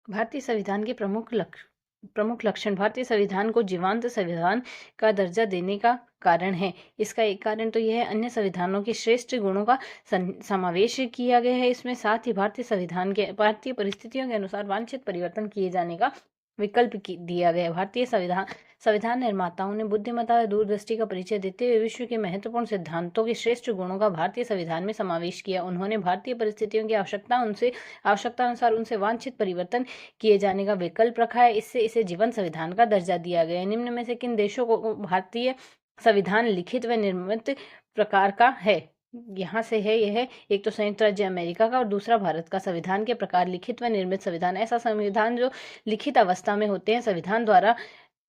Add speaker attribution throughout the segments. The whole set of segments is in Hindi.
Speaker 1: भारतीय संविधान के प्रमुख लक्षण भारतीय संविधान को जीवंत संविधान का दर्जा देने का कारण है। इसका एक कारण तो यह है अन्य संविधानों के श्रेष्ठ गुणों का समावेश किया गया है इसमें। साथ ही भारतीय संविधान के भारतीय परिस्थितियों के अनुसार वांछित परिवर्तन किए जाने का विकल्प दिया गया है। भारतीय संविधान संविधान निर्माताओं ने बुद्धिमत्ता और दूरदृष्टि का परिचय देते हुए विश्व के महत्वपूर्ण सिद्धांतों के श्रेष्ठ गुणों का भारतीय संविधान में समावेश किया। उन्होंने भारतीय परिस्थितियों की आवश्यकता अनुसार उनसे वांछित परिवर्तन किए जाने का विकल्प रखा है। इससे इसे जीवंत संविधान का दर्जा दिया गया है। निम्न में से किन देशों को भारतीय संविधान लिखित व निर्मित प्रकार का है? यहाँ से है यह एक तो संयुक्त राज्य अमेरिका का और दूसरा भारत का। संविधान के प्रकार लिखित व निर्मित संविधान ऐसा संविधान जो लिखित अवस्था में होते हैं, संविधान द्वारा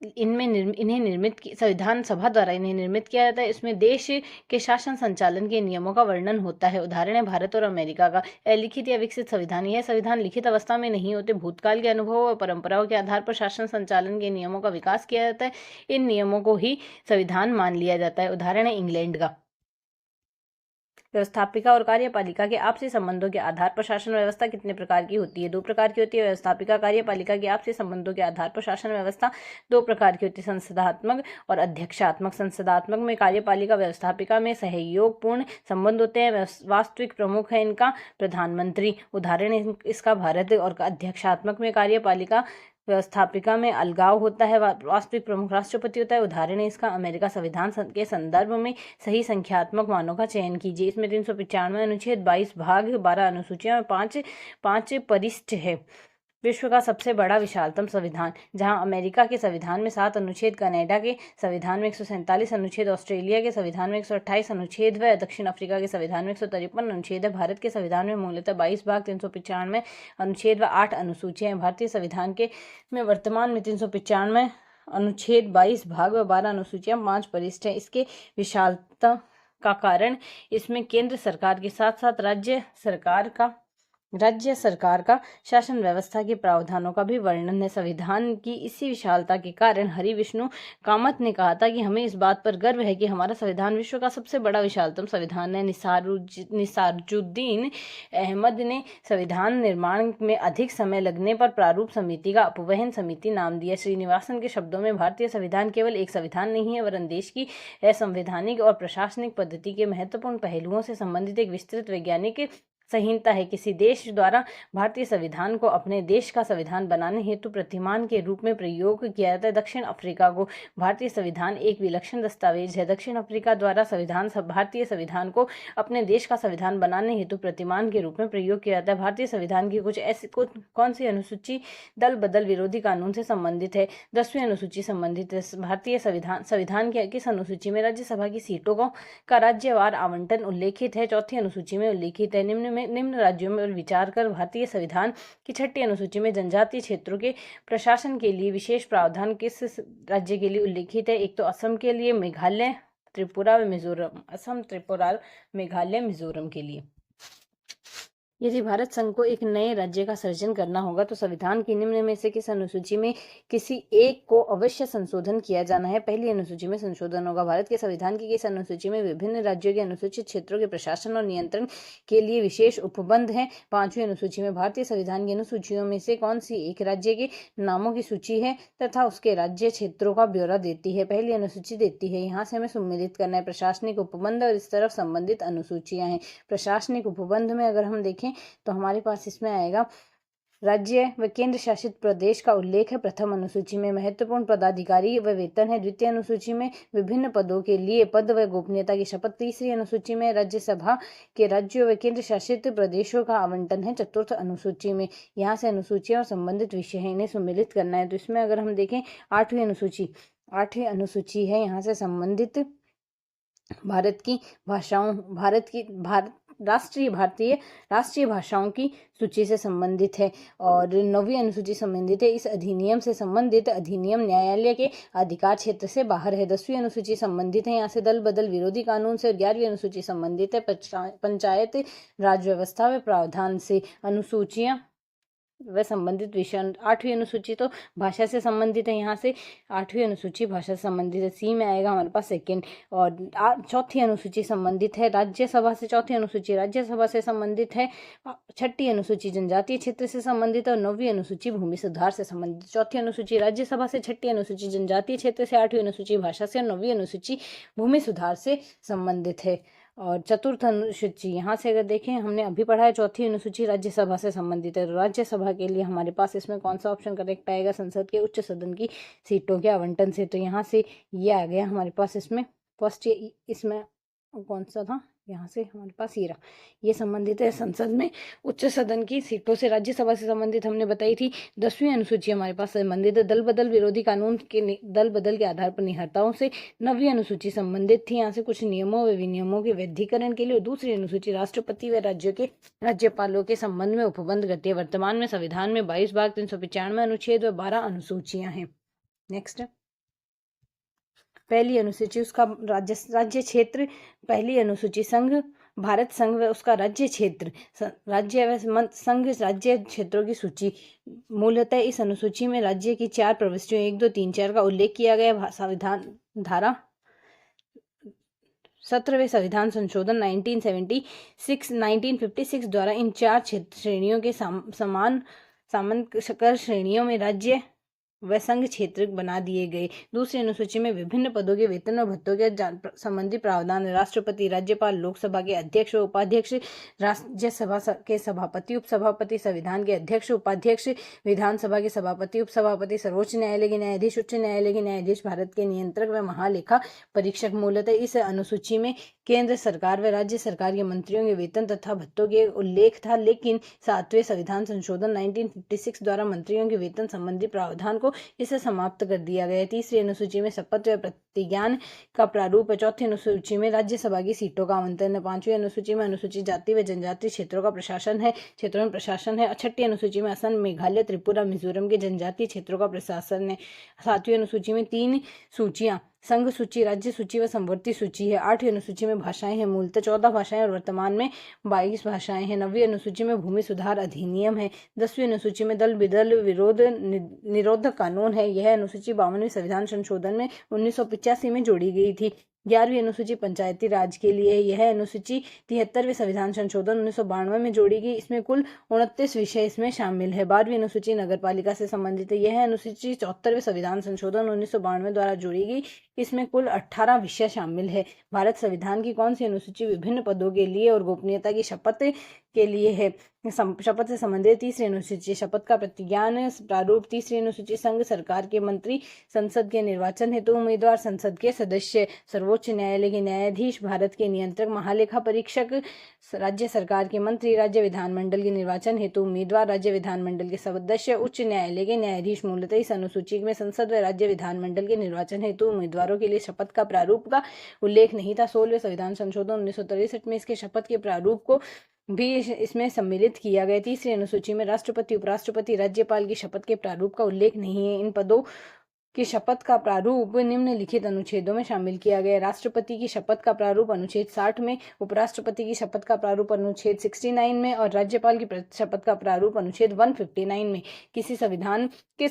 Speaker 1: संविधान सभा द्वारा इन्हें निर्मित किया जाता है। इसमें देश के शासन संचालन के नियमों का वर्णन होता है। उदाहरण है भारत और अमेरिका का। लिखित या विकसित संविधान यह संविधान लिखित अवस्था में नहीं होते, भूतकाल के अनुभव और परंपराओं के आधार पर शासन संचालन के नियमों का विकास किया जाता है। इन नियमों को ही संविधान मान लिया जाता है। उदाहरण है इंग्लैंड का। व्यवस्थापिका और कार्यपालिका के आपसी संबंधों के आधार पर शासन व्यवस्था कितने प्रकार की होती है? 2 प्रकार की होती है। व्यवस्थापिका कार्यपालिका के आपसी संबंधों के आधार पर शासन व्यवस्था 2 प्रकार की होती है, संसदात्मक और अध्यक्षात्मक। संसदात्मक में कार्यपालिका व्यवस्थापिका में सहयोगपूर्ण संबंध होते हैं। वास्तविक प्रमुख है इनका प्रधानमंत्री। उदाहरण इसका भारत। और अध्यक्षात्मक में कार्यपालिका व्यवस्थापिका में अलगाव होता है, वास्तविक प्रमुख राष्ट्रपति होता है। उदाहरण है इसका अमेरिका। संविधान के संदर्भ में सही संख्यात्मक मानों का चयन कीजिए। इसमें 395 अनुच्छेद, 22 भाग, 12 अनुसूचियां और 5 परिशिष्ट है। विश्व का सबसे बड़ा विशालतम संविधान, जहां अमेरिका के संविधान में 7 अनुच्छेद, कनाडा के संविधान में 147 अनुच्छेद, ऑस्ट्रेलिया के संविधान में 128 अनुच्छेद व दक्षिण अफ्रीका के संविधान में 153 अनुच्छेद है। भारत के संविधान में मूलतः 22 भाग, 395 अनुच्छेद व 8 अनुसूचियां हैं। भारतीय संविधान के में वर्तमान में 395 अनुच्छेद, 22 भाग व 12 अनुसूचियां, 5 परिशिष्ट है। इसके विशालता का कारण इसमें केंद्र सरकार के साथ साथ राज्य सरकार का शासन व्यवस्था के प्रावधानों का भी वर्णन है। संविधान की इसी विशालता के कारण हरि विष्णु कामत ने कहा था कि हमें इस बात पर गर्व है कि हमारा संविधान विश्व का सबसे बड़ा विशालतम संविधान है। निसारुद्दीन अहमद ने संविधान निर्माण में अधिक समय लगने पर प्रारूप समिति का अपवहन समिति नाम दिया। श्रीनिवासन के शब्दों में भारतीय संविधान केवल एक संविधान नहीं है, वरन देश की असंवैधानिक और प्रशासनिक पद्धति के महत्वपूर्ण पहलुओं से संबंधित एक विस्तृत वैज्ञानिक संहिता है। किसी देश द्वारा भारतीय संविधान को अपने देश का संविधान बनाने हेतु प्रतिमान के रूप में प्रयोग किया जाता है। दक्षिण अफ्रीका को भारतीय संविधान एक विलक्षण दस्तावेज है। दक्षिण अफ्रीका द्वारा भारतीय संविधान को अपने देश का संविधान बनाने हेतु प्रतिमान के रूप में प्रयोग किया जाता है। भारतीय संविधान की कौन सी अनुसूची दल बदल विरोधी कानून से संबंधित है? 10वीं अनुसूची संबंधित है। भारतीय संविधान की किस अनुसूची में राज्यसभा की सीटों का राज्यवार आवंटन उल्लेखित है? 4वीं अनुसूची में उल्लेखित है। निम्न राज्यों में विचार कर भारतीय संविधान की 6ठी अनुसूची में जनजातीय क्षेत्रों के प्रशासन के लिए विशेष प्रावधान किस राज्य के लिए उल्लेखित है? एक तो असम के लिए, मेघालय, त्रिपुरा व मिजोरम। असम, त्रिपुरा, मेघालय, मिजोरम के लिए। यदि भारत संघ को एक नए राज्य का सृजन करना होगा तो संविधान की निम्न में से किस अनुसूची में किसी एक को अवश्य संशोधन किया जाना है? पहली अनुसूची में संशोधन होगा। भारत के संविधान की किस अनुसूची में विभिन्न राज्यों के अनुसूचित क्षेत्रों के प्रशासन और नियंत्रण के लिए विशेष उपबंध है? 5वीं अनुसूची में। भारतीय संविधान की अनुसूचियों में से कौन सी एक राज्य के नामों की सूची है तथा उसके राज्य क्षेत्रों का ब्यौरा देती है? पहली अनुसूची देती है। यहाँ से हमें सम्मिलित करना है प्रशासनिक उपबंध और इस तरफ संबंधित अनुसूचियां हैं। प्रशासनिक उपबंध में अगर हम देखें तो हमारे पास इसमें आएगा राज्य व केंद्र शासित प्रदेश का उल्लेख है प्रथम अनुसूची में। महत्वपूर्ण पदाधिकारी व वेतन है द्वितीय अनुसूची में। विभिन्न पदों के लिए पद व गोपनीयता की शपथ तीसरी अनुसूची में। राज्यसभा के राज्यों व केंद्र शासित प्रदेशों का आवंटन है चतुर्थ अनुसूची में। यहाँ से अनुसूचियां और संबंधित विषय है, इन्हें सम्मिलित करना है। तो इसमें अगर हम देखें 8वीं अनुसूची है, यहाँ से संबंधित राष्ट्रीय भाषाओं की सूची से संबंधित है। और 9वीं अनुसूची संबंधित है इस अधिनियम से संबंधित अधिनियम न्यायालय के अधिकार क्षेत्र से बाहर है। 10वीं अनुसूची संबंधित है यहाँ से दल बदल विरोधी कानून से। और 11वीं अनुसूची संबंधित है पंचायत राज व्यवस्था व प्रावधान से। अनुसूचियां व संबंधित विषय। 8वीं अनुसूची तो भाषा से संबंधित है, यहाँ से 8वीं अनुसूची भाषा से संबंधित है। सी में आएगा हमारे पास सेकंड। और चौथी अनुसूची संबंधित है राज्यसभा से। चौथी अनुसूची राज्यसभा से संबंधित है। छठी अनुसूची जनजातीय क्षेत्र से संबंधित है और 9वीं अनुसूची भूमि सुधार से संबंधित। चौथी अनुसूची राज्यसभा से, छठी अनुसूची जनजातीय क्षेत्र से, 8वीं अनुसूची भाषा से और 9वीं अनुसूची भूमि सुधार से संबंधित है। और चतुर्थ अनुसूची यहाँ से अगर देखें, हमने अभी पढ़ा है चौथी अनुसूची राज्यसभा से संबंधित है। तो राज्यसभा के लिए हमारे पास इसमें कौन सा ऑप्शन करेक्ट आएगा? संसद के उच्च सदन की सीटों के आवंटन से। तो यहाँ से ये आ गया हमारे पास इसमें फर्स्ट। इसमें कौन सा था? यहाँ से हमारे पास ये संबंधित है संसद में उच्च सदन की सीटों से। राज्यसभा से संबंधित हमने बताई थी। 10वीं अनुसूची हमारे पास संबंधित है दल बदल विरोधी कानून के दल बदल के आधार पर निहरताओं से। 9वीं अनुसूची संबंधित थी यहाँ से कुछ नियमों व विनियमों के वैधीकरण के लिए। दूसरी अनुसूची राष्ट्रपति व राज्यों के राज्यपालों के संबंध में उपबंध करती है। वर्तमान में संविधान में 22 भाग 395 अनुच्छेद व 12 अनुसूचियां हैं। नेक्स्ट, पहली अनुसूची उसका राज्य क्षेत्र। पहली अनुसूची संघ, भारत संघ व उसका राज्य क्षेत्र। राज्य व संघ राज्य क्षेत्रों की सूची। मूलतः इस अनुसूची में राज्य की 4 प्रविष्टियों 1, 2, 3, 4 का उल्लेख किया गया। संविधान धारा 17वें संविधान संशोधन 1956 द्वारा इन 4 क्षेत्र श्रेणियों के समान सामान्य श्रेणियों में राज्य व संघ क्षेत्र बना दिए गए। दूसरी अनुसूची में विभिन्न पदों के वेतन और भत्तों के संबंधी प्रावधान। राष्ट्रपति, राज्यपाल, लोकसभा के अध्यक्ष व उपाध्यक्ष, राज्यसभा के सभापति, उपसभापति, संविधान के अध्यक्ष, उपाध्यक्ष, विधानसभा के सभापति, उपसभापति, सर्वोच्च न्यायालय के न्यायाधीश, उच्च न्यायालय के न्यायाधीश, भारत के नियंत्रक व महालेखा परीक्षक। मूलतः इस अनुसूची में केंद्र सरकार व राज्य सरकार के मंत्रियों के वेतन तथा भत्तों के उल्लेख था, लेकिन 7वें संविधान संशोधन 1956 द्वारा मंत्रियों के वेतन संबंधी प्रावधान को इसे समाप्त कर दिया गया। तीसरी अनुसूची में शपथ व प्रतिज्ञान का प्रारूप है। चौथी अनुसूची में राज्यसभा की सीटों का आवंटन है। 5वीं अनुसूची में अनुसूचित जाति व जनजाति क्षेत्रों का प्रशासन है, क्षेत्रों में प्रशासन है। 6ठी अनुसूची में असम, मेघालय, त्रिपुरा, मिजोरम के जनजातीय क्षेत्रों का प्रशासन है। 7वीं अनुसूची में 3 सूचियां, संघ सूची, राज्य सूची व संवर्ती सूची है। 8वीं अनुसूची में भाषाएं हैं, मूलतः 14 भाषाएं और वर्तमान में 22 भाषाएं हैं। 9वीं अनुसूची में भूमि सुधार अधिनियम है। 10वीं अनुसूची में दल बदल विरोध निरोधक कानून है। यह अनुसूची 52वें संविधान संशोधन में 1985 में जोड़ी गई थी। 11वीं अनुसूची पंचायती राज के लिए है। यह अनुसूची 73वें संविधान संशोधन 1992 में जोड़ी गई। इसमें कुल 29 विषय इसमें शामिल है। 12वीं अनुसूची नगर पालिका से संबंधित है। यह अनुसूची 74वें संविधान संशोधन 1992 द्वारा जोड़ी गई। इसमें कुल 18 विषय शामिल है। भारत संविधान की कौन सी अनुसूची विभिन्न पदों के लिए और गोपनीयता की शपथ के लिए है? शपथ से संबंधित तीसरी अनुसूची शपथ का प्रतिज्ञान प्रारूप। तीसरी अनुसूची संघ सरकार के मंत्री, संसद के निर्वाचन हेतु उम्मीदवार, संसद के सदस्य, सर्वोच्च न्यायालय के न्यायाधीश, भारत के नियंत्रक, महालेखा परीक्षक, राज्य सरकार के मंत्री, राज्य विधानमंडल के निर्वाचन हेतु उम्मीदवार, राज्य विधानमंडल के सदस्य, उच्च न्यायालय के न्यायाधीश। मूलतः इस अनुसूची में संसद व राज्य विधानमंडल के निर्वाचन हेतु उम्मीदवारों के लिए शपथ का प्रारूप का उल्लेख नहीं था। 16वें संविधान संशोधन 1963 में इसके शपथ के प्रारूप को भी इसमें सम्मिलित किया गया। तीसरी अनुसूची में राष्ट्रपति, उपराष्ट्रपति, राज्यपाल की शपथ के प्रारूप का उल्लेख नहीं है। इन पदों की शपथ का प्रारूप निम्नलिखित अनुच्छेदों में शामिल किया गया। राष्ट्रपति की शपथ का प्रारूप अनुच्छेद 60 में, उपराष्ट्रपति की शपथ का प्रारूप अनुच्छेद 69 में और राज्यपाल की शपथ का प्रारूप अनुच्छेद 159 में। किसी संविधान के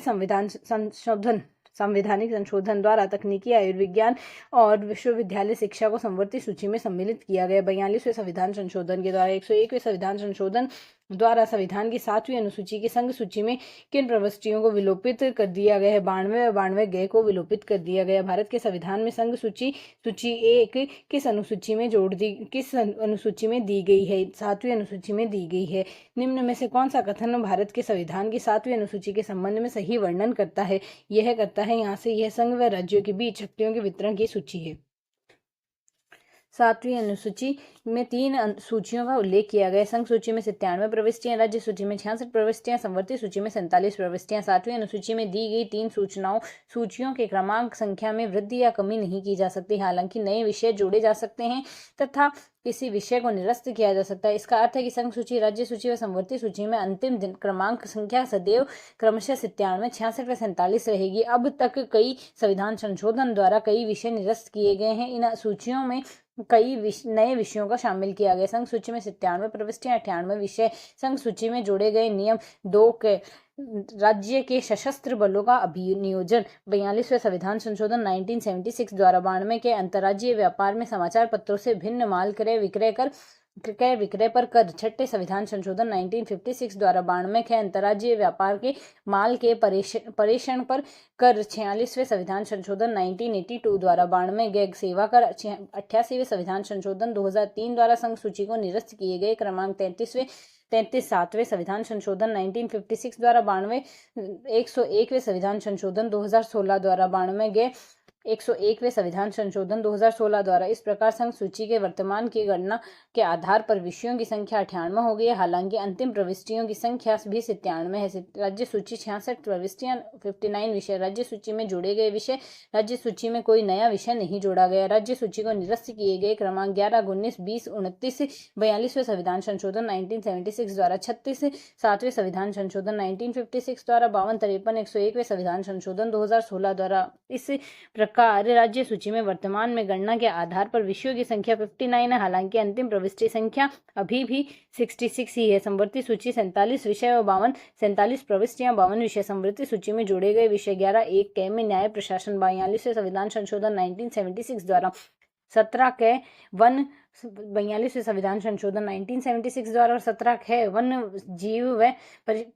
Speaker 1: संवैधानिक संशोधन द्वारा तकनीकी, आयुर्विज्ञान और विश्वविद्यालय शिक्षा को संवर्ती सूची में सम्मिलित किया गया। 42वें संविधान संशोधन के द्वारा 101वें संविधान संशोधन द्वारा संविधान की 7वीं अनुसूची की संघ सूची में किन प्रविष्टियों को विलोपित कर दिया गया है? 92 और 92 को विलोपित कर दिया गया। भारत के संविधान में संघ सूची 1 किस अनुसूची में दी गई है? 7वीं अनुसूची में दी गई है। निम्न में से कौन सा कथन भारत के संविधान की 7वीं अनुसूची के संबंध में सही वर्णन करता है? यह करता है यहाँ से, यह संघ व राज्यों के बीच शक्तियों के वितरण की सूची है। 7वीं अनुसूची में 3 सूचियों का उल्लेख किया गया। संघ सूची में 97 प्रविष्टियां, राज्य सूची में 66 प्रविष्टियां, संवर्ती सूची में 47 प्रविष्टियां। 7वीं अनुसूची में दी गई 3 सूचियों के क्रमांक संख्या में वृद्धि या कमी नहीं की जा सकती। हालांकि नए विषय जोड़े जा सकते हैं तथा किसी विषय को निरस्त किया जा सकता है। इसका अर्थ है कि संघ सूची, राज्य सूची व संवर्ती सूची में अंतिम क्रमांक संख्या सदैव क्रमशः 97, 66 व 47 रहेगी। अब तक कई संविधान संशोधन द्वारा कई विषय निरस्त किए गए हैं। इन सूचियों में कई नए विषयों को शामिल किया गया। संघ सूची में 97 प्रविष्टियां, 98 विषय। संघ सूची में जोड़े गए नियम 2 के राज्य के सशस्त्र बलों का अभिनियोजन। 42वें संविधान संशोधन 1976 द्वारा 92 के अंतर्राज्यीय व्यापार में समाचार पत्रों से भिन्न माल क्रय विक्रय पर कर। छठे संविधान संशोधन 1956 द्वारा 92 के अंतर्राज्यीय व्यापार के माल के परेषण पर कर। 46वें संविधान संशोधन 1982 द्वारा 92 गैग सेवा कर। 88वें संविधान संशोधन 2003 द्वारा संघ सूची को निरस्त किए गए। क्रमांक 7वें संविधान संशोधन 1956 द्वारा 92 101वें संविधान संशोधन 2016 द्वारा 92 गए। 101वें संविधान संशोधन 2016 द्वारा इस प्रकार संघ सूची के वर्तमान की गणना के आधार पर विषयों की संख्या 98 हो गई है। हालांकि अंतिम प्रविष्टियों की संख्या भी 97 है। राज्य सूची 66 प्रविष्टियां, 59 विषय। राज्य सूची में जोड़े गए विषय। राज्य सूची में कोई नया विषय नहीं जोड़ा गया। राज्य सूची को निरस्त किए गए। क्रमांक 11, 19, 20, 29। 42वें संविधान संशोधन 1976 द्वारा 36। 7वें संविधान संशोधन 1956 द्वारा 52, 53। 101वें संविधान संशोधन 2016 द्वारा इस प्रकार राज्य सूची में वर्तमान में गणना के आधार पर विषयों की संख्या 59 है। हालांकि अंतिम प्रविष्टि संख्या अभी भी 66 ही है। संवर्ती सूची 47 विषय और 47 प्रविष्टियां, 52 विषय। संवर्ती सूची में जोड़े गए विषय 11। 1 कै में न्याय प्रशासन। 42वें संविधान संशोधन 1976 द्वारा 17 कै वन। 42वें संविधान संशोधन 1976 द्वारा और 17 कै वन जीव व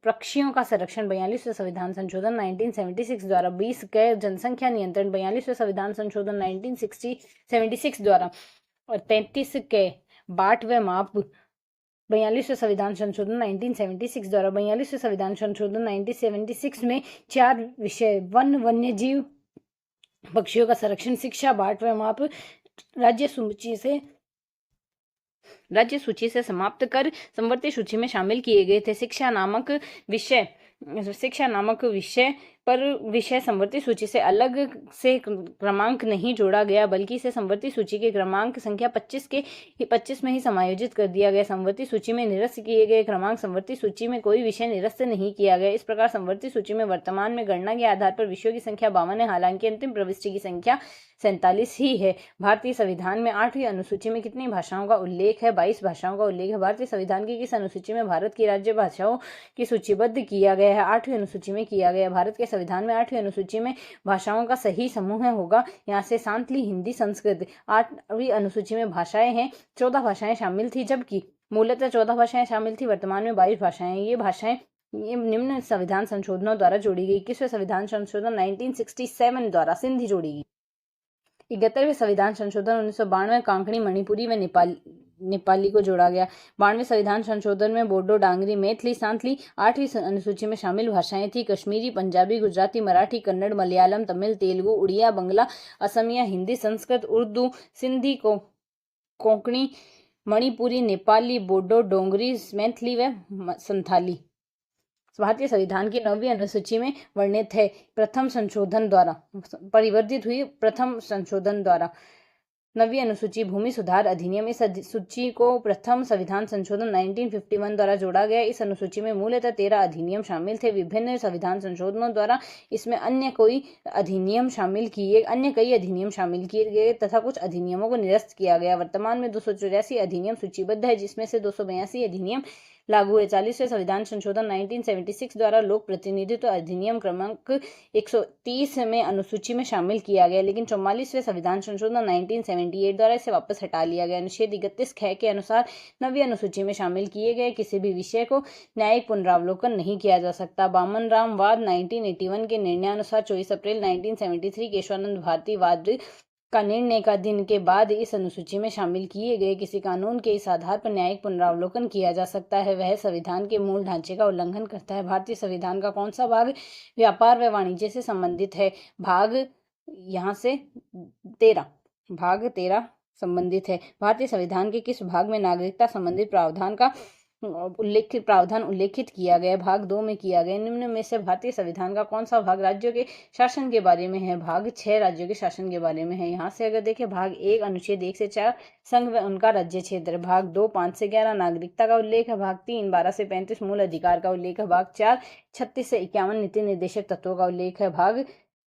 Speaker 1: पक्षियों का संरक्षण। 42वें संविधान संशोधन 1976 द्वारा 20 कै जनसंख्या नियंत्रण। 42वें संविधान संशोधन 1976 द्वारा और 33 कै बाट व माप। 42वें संविधान संशोधन 1976 द्वारा 42वें संविधान संशोधन 1976 में 4 विषय। वन, वन्य जीव, पक्षियों का संरक्षण, शिक्षा, बाट व माप राज्य सूची से समाप्त कर संवर्ती सूची में शामिल किए गए थे। शिक्षा नामक विषय पर विषय संवर्ती सूची से अलग से क्रमांक नहीं जोड़ा गया, बल्कि इसे संवर्ती सूची के क्रमांक संख्या 25 में ही समायोजित कर दिया गया। संवर्ती सूची में निरस्त किए गए क्रमांक संवर्ती सूची में कोई विषय निरस्त नहीं किया गया। इस प्रकार संवर्ती सूची में वर्तमान में गणना के आधार पर विषयों की संख्या 52 है। हालांकि अंतिम प्रविष्टि की संख्या 47 ही है। भारतीय संविधान में 8वीं अनुसूची में कितनी भाषाओं का उल्लेख है? 22 भाषाओं का उल्लेख है। भारतीय संविधान की किस अनुसूची में भारत की राज्य भाषाओं की सूचीबद्ध किया गया है? 8वीं अनुसूची में किया गया। भारत के संविधान में 8वीं अनुसूची में भाषाओं का सही समूह होगा यहाँ से सांतली, हिंदी, संस्कृत। 8वीं अनुसूची में भाषाएं हैं, 14 भाषाएं शामिल थी, जबकि मूलतः 14 भाषाएं शामिल थी, वर्तमान में 22 भाषाएं। ये निम्न संविधान संशोधनों द्वारा जोड़ी गई। 21वें संविधान संशोधन 1967 द्वारा सिंधी जोड़ी गई। 71वें संविधान संशोधन 1992 कांकड़ी, मणिपुरी व नेपाली को जोड़ा गया। 92वें संविधान संशोधन में बोडो, डांगरी, मैथिली, सांथली 8वीं अनुसूची में शामिल भाषाएं थी। कश्मीरी, पंजाबी, गुजराती, मराठी, कन्नड़, मलयालम, तमिल, तेलुगु, उड़िया, बंगला, असमिया, हिंदी, संस्कृत, उर्दू, सिंधी, कोंकणी, मणिपुरी, नेपाली, बोडो, डोंगरी, मैथिली व संथाली भारतीय संविधान की 9वीं अनुसूची में वर्णित है। प्रथम संशोधन द्वारा परिवर्तित हुई। प्रथम संशोधन द्वारा 9वीं अनुसूची भूमि सुधार अधिनियम। इस सूची को प्रथम संविधान संशोधन 1951 द्वारा जोड़ा गया। इस अनुसूची में मूलतः 13 अधिनियम शामिल थे। विभिन्न संविधान संशोधनों द्वारा इसमें अन्य कई अधिनियम शामिल किए गए तथा कुछ अधिनियमों को निरस्त किया गया। वर्तमान में 284 अधिनियम सूचीबद्ध है, जिसमें से 282 अधिनियम लागू है। 40वें संविधान संशोधन 1976 द्वारा लोक प्रतिनिधित्व अधिनियम क्रमांक 130 में अनुसूची में शामिल किया गया, लेकिन 44वें संविधान संशोधन 1978 द्वारा इसे वापस हटा लिया गया। अनुच्छेद 31 ख के अनुसार 9वीं अनुसूची में शामिल किए गए किसी भी विषय को न्यायिक पुनरावलोकन नहीं किया जा सकता। बामन राम वाद 1981 के निर्णयानुसार 24 अप्रैल 1973 केशवानंद भारती वाद का निर्णय का दिन के बाद इस अनुसूची में शामिल किए गए किसी कानून के इस आधार पर न्यायिक पुनरावलोकन किया जा सकता है, वह संविधान के मूल ढांचे का उल्लंघन करता है। भारतीय संविधान का कौन सा भाग व्यापार व वाणिज्य से संबंधित है? भाग 13 संबंधित है। भारतीय संविधान के किस भाग में नागरिकता संबंधित प्रावधान उल्लेखित किया गया? भाग 2 में किया गया। निम्न में से भारतीय संविधान का कौन सा भाग राज्यों के शासन के बारे में है? भाग 6 राज्यों के शासन के बारे में है। यहाँ से अगर देखें, भाग 1 अनुच्छेद 1 से 4 संघ व उनका राज्य क्षेत्र। भाग 2 5 से 11 नागरिकता का उल्लेख है। भाग 3 12 से 35 मूल अधिकार का उल्लेख है। भाग 4 36 से 51 नीति निर्देशक तत्वों का उल्लेख है। भाग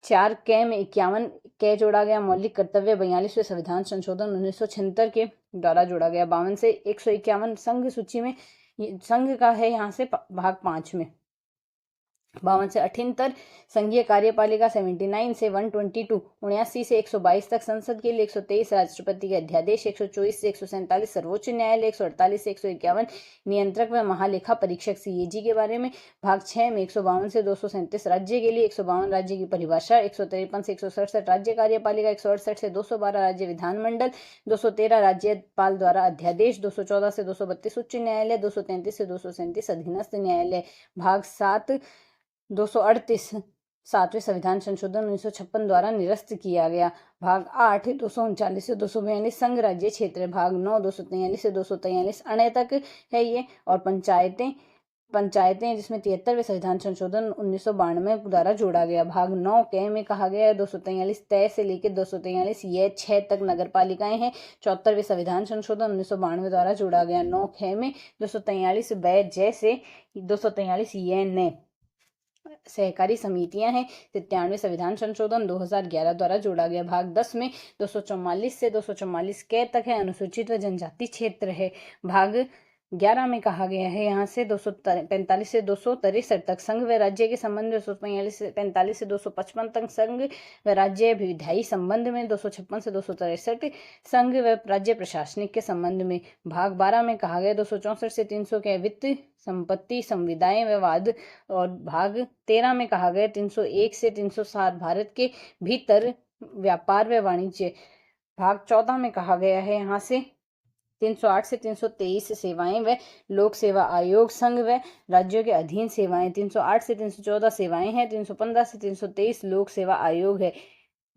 Speaker 1: 4 कै में 51 क जोड़ा गया। मौलिक कर्तव्य 42वें संविधान संशोधन 1976 के द्वारा जोड़ा गया। 52 से 151 संघ सूची में संघ का है, यहाँ से भाग 5 में। 52 से 78 संघीय कार्यपालिका 79 से 122, 79 से 122 तक संसद के लिए, 123 राष्ट्रपति के अध्यादेश, 124 से 147 सर्वोच्च न्यायालय, 148 से 151 नियंत्रक व महालेखा परीक्षक सीएजी के बारे में। भाग 6 में 152 से 237 राज्य के लिए, 152 राज्य की परिभाषा, 153 से 167 राज्य कार्यपालिका, 168 से 212 राज्य विधानमंडल, 213 राज्यपाल द्वारा अध्यादेश, 214 से 232 उच्च न्यायालय, 233 से 237 अधीनस्थ न्यायालय। भाग 7 238 7वें संविधान संशोधन 1956 द्वारा निरस्त किया गया। भाग 8 239 से 242 संघ राज्य क्षेत्र। भाग 9 243 से 243 अण्य तक है ये। और पंचायतें जिसमें 73वें संविधान संशोधन 1992 द्वारा जोड़ा गया। भाग 9 क में कहा गया है 243 तय से लेकर 243 ये 6 तक नगर पालिकाएं हैं। 74वें संविधान संशोधन 1992 द्वारा जोड़ा गया। 9 ख में 243 बै जय से 243 ये न सहकारी समितियां हैं। 93वें संविधान संशोधन 2011 द्वारा जोड़ा गया। भाग 10 में 244 से 244 क तक है, अनुसूचित व जनजाति क्षेत्र है। भाग 11 में कहा गया है यहाँ से 245 से 263 तक संघ व राज्य के संबंध में, 245 से 255 तक संघ व राज्य विधायी संबंध में, 256 से 263 संघ व राज्य प्रशासनिक के संबंध में। भाग 12 में कहा गया 264 से 300 के वित्त संपत्ति संविदाएं व वाद। और भाग 13 में कहा गया 301 से 307 भारत के भीतर व्यापार व वाणिज्य। भाग 14 में कहा गया है यहाँ से 308 से 323 सेवाएं व लोक सेवा आयोग संघ व राज्यों के अधीन सेवाएं। 308 से 314 सेवाएं हैं। 315 से 323 लोक सेवा आयोग है।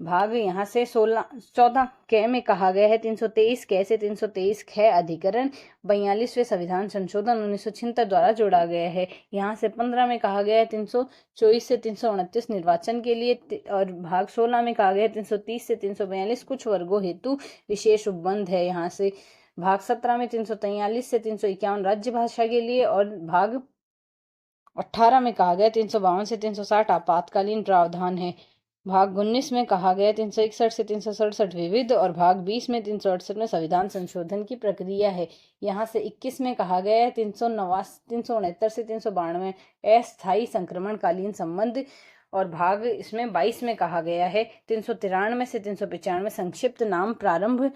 Speaker 1: भाग यहाँ से 14 क में कहा गया है 323 क से 323 ख अधिकरण 42वें संविधान संशोधन 1976 द्वारा जोड़ा गया है। यहाँ से 15 में कहा गया है 324 से 329 निर्वाचन के लिए। और भाग 16 में कहा गया है 330 से 342 कुछ वर्गों हेतु विशेष उपबंध है। यहाँ से भाग 17 में 343 से 351 राज्य भाषा के लिए। और भाग 18 में कहा गया 352 से 360 आपातकालीन प्रावधान है। भाग 19 में कहा गया 361 से 367 विविध। और भाग 20 में 368 में संविधान संशोधन की प्रक्रिया है। यहाँ से 21 में कहा गया है 369 से 392 अस्थायी संक्रमणकालीन संबंध। और भाग इसमें 22 में कहा गया है 393 से 395 संक्षिप्त नाम प्रारंभ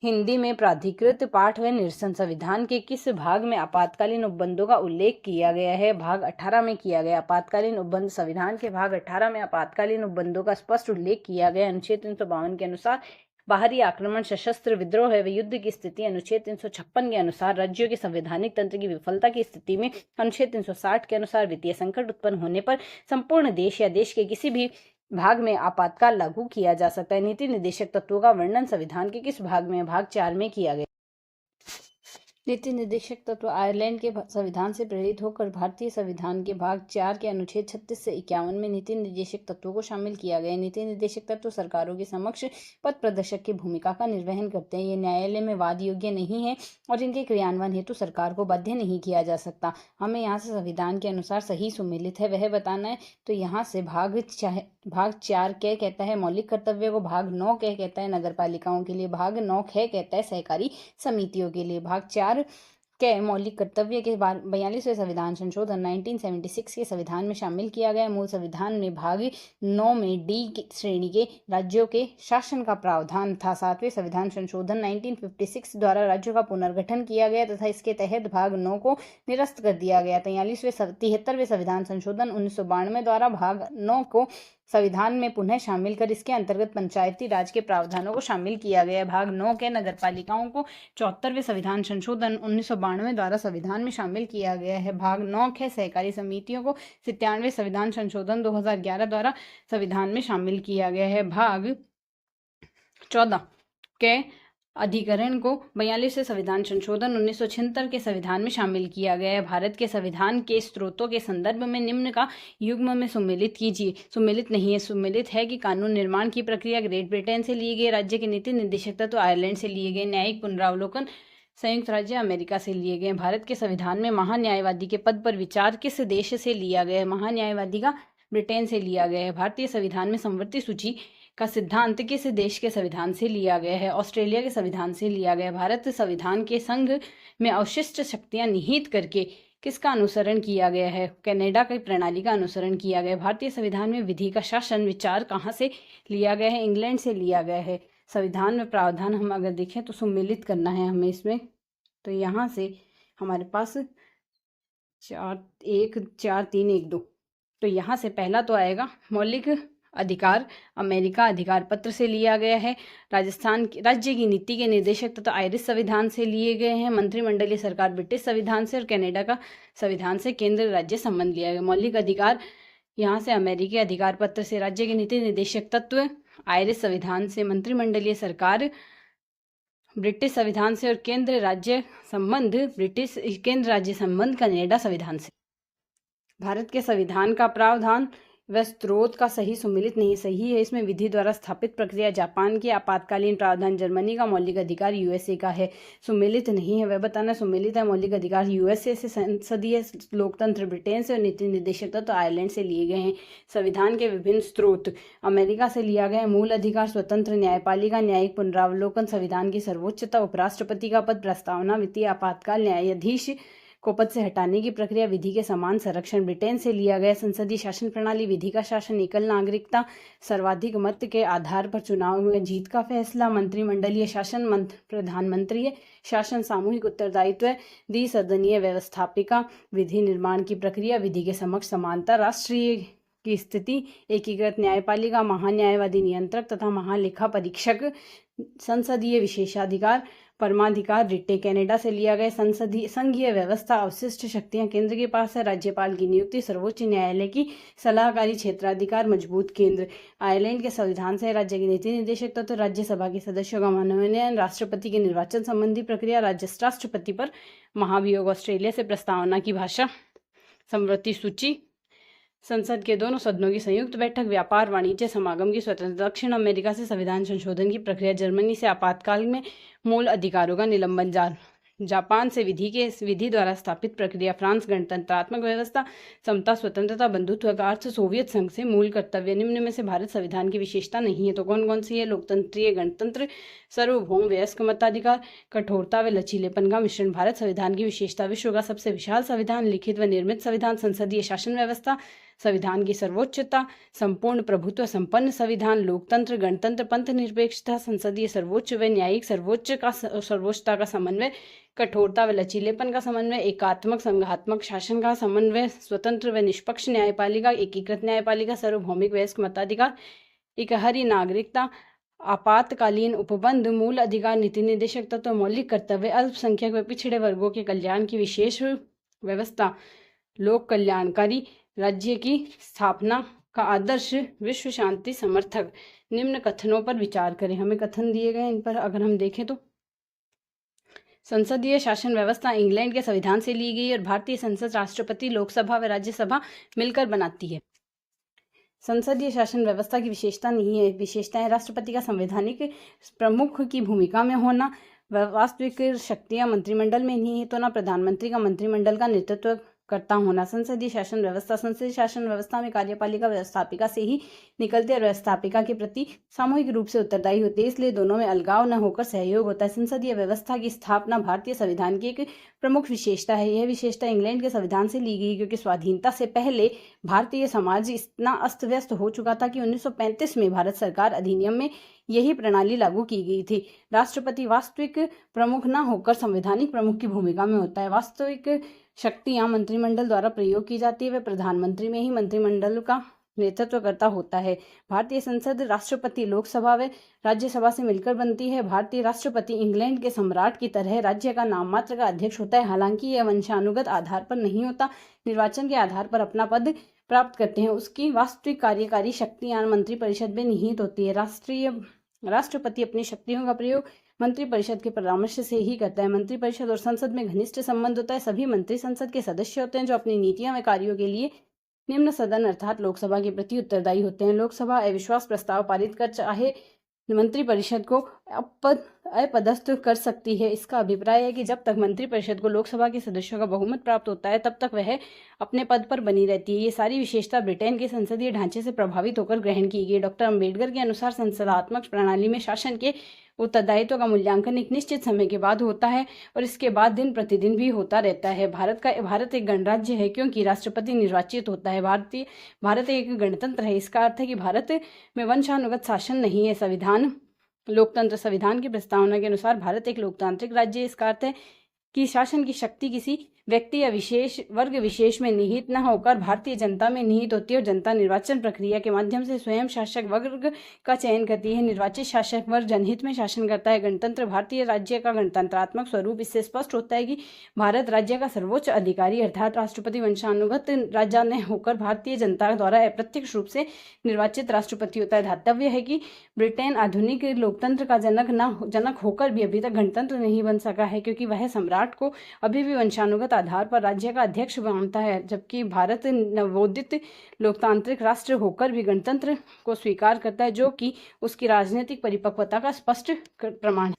Speaker 1: हिंदी में प्राधिकृत पाठ व निरसन। संविधान के किस भाग में आपातकालीन उपबंधों का उल्लेख किया गया है? भाग 18 में किया गया। आपातकालीन उपबंध संविधान के भाग 18 में आपातकालीन उपबंधों का स्पष्ट उल्लेख किया गया। अनुच्छेद 352 के अनुसार बाहरी आक्रमण, सशस्त्र विद्रोह व युद्ध की स्थिति। अनुच्छेद 356 के अनुसार राज्यों के संवैधानिक तंत्र की विफलता की स्थिति में। अनुच्छेद 360 के अनुसार वित्तीय संकट उत्पन्न होने पर संपूर्ण देश या देश के किसी भी भाग में आपातकाल लागू किया जा सकता है। नीति निर्देशक तत्वों का वर्णन संविधान के किस भाग में? भाग 4 में किया गया। नीति निर्देशक तत्व आयरलैंड के संविधान से प्रेरित होकर भारतीय संविधान के भाग 4 के अनुच्छेद 36 से 51 में नीति निर्देशक तत्वों को शामिल किया गया। नीति निर्देशक तत्व सरकारों के समक्ष पथ प्रदर्शक की भूमिका का निर्वहन करते हैं। ये न्यायालय में वाद योग्य नहीं है और इनके क्रियान्वयन हेतु सरकार को बाध्य नहीं किया जा सकता। हमें यहाँ से संविधान के अनुसार सही सुमेलित है वह बताना है। तो यहाँ से भाग 4 क्या कहता है? मौलिक कर्तव्य को। भाग 9 क्या कहता है? नगर पालिकाओं के लिए। भाग 9 ख कहता है सहकारी समितियों के लिए। भाग 4 के मौलिक कर्तव्य के बाद 42वें संविधान संशोधन 1976 के संविधान में शामिल किया गया। मूल संविधान में भाग 9 में डी श्रेणी के राज्यों के शासन का प्रावधान था। 7वें संविधान संशोधन 1956 द्वारा राज्यों का पुनर्गठन किया गया तथा इसके तहत भाग 9 को निरस्त कर दिया गया। 73वें संविधान संशोधन 1992 द्वारा भाग 9 को संविधान में पुनः शामिल कर इसके अंतर्गत पंचायती राज के प्रावधानों को शामिल किया गया। भाग 9 के नगर पालिकाओं को 74वें संविधान संशोधन 1992 द्वारा संविधान में शामिल किया गया है। भाग 9 के सहकारी समितियों को 97वें संविधान संशोधन 2011 द्वारा संविधान में शामिल किया गया है। भाग 14 के अधिकरण को 42वें संविधान संशोधन 1976 के संविधान में शामिल किया गया है। भारत के संविधान के स्रोतों के संदर्भ में निम्न का युग्म में सुमेलित कीजिए। सुमेलित नहीं है, सुमेलित है कि कानून निर्माण की प्रक्रिया ग्रेट ब्रिटेन से लिए गए, राज्य के नीति निर्देशक तत्व आयरलैंड से लिए गए, न्यायिक पुनरावलोकन संयुक्त राज्य अमेरिका से लिए गए। भारत के संविधान में महान्यायवादी के पद पर विचार किस देश से लिया गया है? महान्यायवादी का ब्रिटेन से लिया गया है। भारतीय संविधान में समवर्ती सूची का सिद्धांत किस देश के संविधान से लिया गया है? ऑस्ट्रेलिया के संविधान से लिया गया। भारत संविधान के संघ में अवशिष्ट शक्तियां निहित करके किसका अनुसरण किया गया है? कनाडा की प्रणाली का अनुसरण किया गया है। भारतीय संविधान में विधि का शासन विचार कहाँ से लिया गया है? इंग्लैंड से लिया गया है। संविधान में प्रावधान हम अगर देखें तो सम्मिलित करना है हमें इसमें, तो यहाँ से हमारे पास 4-1-4-3-1-2, तो यहाँ से पहला तो आएगा मौलिक अधिकार अमेरिका अधिकार पत्र से लिया गया है। राजस्थान राज्य की नीति के निर्देशक तथा आयरिश संविधान से लिए गए हैं। मंत्रिमंडलीय सरकार ब्रिटिश संविधान से और कनाडा का संविधान से केंद्र राज्य संबंध लिया गया। मौलिक अधिकार यहाँ से अमेरिकी अधिकार पत्र से, राज्य की नीति निर्देशक तत्व आयरिश संविधान से, मंत्रिमंडलीय सरकार ब्रिटिश संविधान से और केंद्र राज्य संबंध कनाडा संविधान से। भारत के संविधान का प्रावधान व स्रोत का सही सुमिलित नहीं सही है। इसमें विधि द्वारा स्थापित प्रक्रिया जापान की, आपातकालीन प्रावधान जर्मनी का, मौलिक अधिकार यूएसए का है। सुमिलित नहीं है वह बताना। सुमिलित है मौलिक अधिकार यूएसए से, संसदीय लोकतंत्र ब्रिटेन से और नीति निर्देशक तत्व आयरलैंड से लिए गए हैं। संविधान के विभिन्न स्रोत अमेरिका से लिया गया है। मूल अधिकार स्वतंत्र न्यायपालिका, न्यायिक पुनरावलोकन, संविधान की सर्वोच्चता, उपराष्ट्रपति का पद, प्रस्तावना, वित्तीय आपातकाल, न्यायाधीश को पद से हटाने की प्रक्रिया, विधि के समान संरक्षण ब्रिटेन से लिया गया। संसदीय शासन प्रणाली, विधि का शासन, एकल नागरिकता, सर्वाधिक मत के आधार पर चुनाव में जीत का फैसला, मंत्रिमंडलीय शासन, प्रधानमंत्री शासन, सामूहिक उत्तरदायित्व, द्विसदनीय व्यवस्थापिका, विधि निर्माण की प्रक्रिया, विधि के समक्ष समानता, राष्ट्रीय की स्थिति, एकीकृत न्यायपालिका, महान्यायवादी नियंत्रक तथा महालेखा परीक्षक, संसदीय विशेषाधिकार, परमाधिकार, रिटे कनाडा से लिया गया। संघीय व्यवस्था, अवशिष्ट शक्तियां केंद्र के पास है, राज्यपाल की नियुक्ति, सर्वोच्च न्यायालय की सलाहकारी क्षेत्राधिकार, मजबूत केंद्र। आयरलैंड के संविधान से राज्य की नीति निर्देशक तत्व, राज्यसभा के सदस्यों का मनोनयन, राष्ट्रपति के निर्वाचन संबंधी प्रक्रिया, राष्ट्रपति पर महाभियोग। ऑस्ट्रेलिया से प्रस्तावना की भाषा, समवर्ती सूची, संसद के दोनों सदनों की संयुक्त बैठक, व्यापार वाणिज्य समागम की स्वतंत्रता। दक्षिण अमेरिका से संविधान संशोधन की प्रक्रिया, जर्मनी से आपातकाल में मूल अधिकारों का निलंबन, जापान से विधि द्वारा स्थापित प्रक्रिया, फ्रांस गणतंत्रात्मक व्यवस्था, समता, स्वतंत्रता, बंधुत्व का अर्थ, सोवियत संघ से मूल कर्तव्य। निम्न में से भारत संविधान की विशेषता नहीं है तो कौन कौन सी है? लोकतंत्रीय गणतंत्र, सार्वभौम वयस्क मताधिकार, कठोरता व लचीलेपन का मिश्रण। भारत संविधान की विशेषता, विश्व का सबसे विशाल संविधान, लिखित व निर्मित संविधान, संसदीय शासन व्यवस्था, संविधान की सर्वोच्चता, संपूर्ण प्रभुत्व संपन्न संविधान, लोकतंत्र, गणतंत्र, पंथ निरपेक्षता, संसदीय सर्वोच्च व न्यायिक सर्वोच्चता का समन्वय, कठोरता व लचीलेपन का समन्वय, एकात्मक संघात्मक शासन का समन्वय, स्वतंत्र व निष्पक्ष न्यायपालिका, एकीकृत न्यायपालिका, सार्वभौमिक वयस्क मताधिकार, इकहरी नागरिकता, आपातकालीन उपबंध, मूल अधिकार, नीति निर्देशक तत्व, मौलिक कर्तव्य, अल्पसंख्यक व पिछड़े वर्गों के कल्याण की विशेष व्यवस्था, लोक कल्याणकारी राज्य की स्थापना का आदर्श, विश्व शांति समर्थक। निम्न कथनों पर विचार करें। हमें कथन दिए गए, इन पर अगर हम देखें तो संसदीय शासन व्यवस्था इंग्लैंड के संविधान से ली गई और भारतीय संसद राष्ट्रपति, लोकसभा व राज्यसभा मिलकर बनाती है। संसदीय शासन व्यवस्था की विशेषता नहीं है। विशेषताएं, राष्ट्रपति का संवैधानिक प्रमुख की भूमिका में होना, वास्तविक शक्तियां मंत्रिमंडल में नहीं है तो ना प्रधानमंत्री का मंत्रिमंडल का नेतृत्व करता होना। संसदीय शासन व्यवस्था में कार्यपालिका व्यवस्थापिका से ही निकलती है और व्यवस्थापिका के प्रति सामूहिक रूप से उत्तरदायी होती है, इसलिए दोनों में अलगाव न होकर सहयोग होता है। संसदीय व्यवस्था की स्थापना भारतीय संविधान की एक प्रमुख विशेषता है। यह विशेषता इंग्लैंड के संविधान से ली गई क्योंकि स्वाधीनता से पहले भारतीय समाज इतना अस्त व्यस्त हो चुका था कि 1935 में भारत सरकार अधिनियम में यही प्रणाली लागू की गई थी। राष्ट्रपति वास्तविक प्रमुख न होकर संवैधानिक प्रमुख की भूमिका में होता है। वास्तविक शक्तियां मंत्रिमंडल द्वारा प्रयोग की जाती है, वह प्रधानमंत्री में ही मंत्रिमंडल का नेतृत्व करता होता है। भारतीय संसद राष्ट्रपति, लोकसभा व राज्यसभा से मिलकर बनती है। भारतीय राष्ट्रपति इंग्लैंड के सम्राट की तरह राज्य का नाम मात्र का अध्यक्ष होता है, हालांकि यह वंशानुगत आधार पर नहीं होता, निर्वाचन के आधार पर अपना पद प्राप्त करते हैं। उसकी वास्तविक कार्यकारी शक्तियां मंत्रिपरिषद में निहित होती है। राष्ट्रपति अपनी शक्तियों का प्रयोग मंत्रिपरिषद के परामर्श से ही करता है। मंत्रिपरिषद और संसद में घनिष्ठ संबंध होता है। सभी मंत्री संसद के सदस्य होते हैं जो अपनी नीतियां व कार्यों के लिए निम्न सदन अर्थात लोकसभा के प्रति उत्तरदायी होते हैं। लोकसभा अविश्वास प्रस्ताव पारित कर चाहे
Speaker 2: मंत्रिपरिषद को अपदस्थ कर सकती है। इसका अभिप्राय है कि जब तक मंत्रिपरिषद को लोकसभा के सदस्यों का बहुमत प्राप्त होता है तब तक वह अपने पद पर बनी रहती है। ये सारी विशेषता ब्रिटेन के संसदीय ढांचे से प्रभावित होकर ग्रहण की गई। डॉक्टर अम्बेडकर के अनुसार संसदात्मक प्रणाली में शासन के उत्तरदायित्व का मूल्यांकन एक निश्चित समय के बाद होता है और इसके बाद दिन प्रतिदिन भी होता रहता है। भारत एक गणराज्य है क्योंकि राष्ट्रपति निर्वाचित होता है। भारत एक गणतंत्र है। इसका अर्थ है कि भारत में वंशानुगत शासन नहीं है। संविधान की प्रस्तावना के अनुसार भारत एक लोकतांत्रिक राज्य है। इसका अर्थ है कि शासन की शक्ति किसी व्यक्ति या वर्ग विशेष में निहित न होकर भारतीय जनता में निहित होती है और जनता निर्वाचन प्रक्रिया के माध्यम से स्वयं शासक वर्ग का चयन करती है। निर्वाचित शासक वर्ग जनहित में शासन करता है। गणतंत्र भारतीय राज्य का गणतंत्रात्मक स्वरूप इससे स्पष्ट होता है कि भारत राज्य का सर्वोच्च अधिकारी अर्थात राष्ट्रपति वंशानुगत राजा न होकर भारतीय जनता द्वारा अप्रत्यक्ष रूप से निर्वाचित राष्ट्रपति होता है। धातव्य है कि ब्रिटेन आधुनिक लोकतंत्र का जनक होकर भी अभी तक गणतंत्र नहीं बन सका है क्योंकि वह सम्राट को अभी भी वंशानुगत आधार पर राज्य का अध्यक्ष मानता है, जबकि भारत नवोदित लोकतांत्रिक राष्ट्र होकर भी गणतंत्र को स्वीकार करता है, जो कि उसकी राजनीतिक परिपक्वता का स्पष्ट प्रमाण है।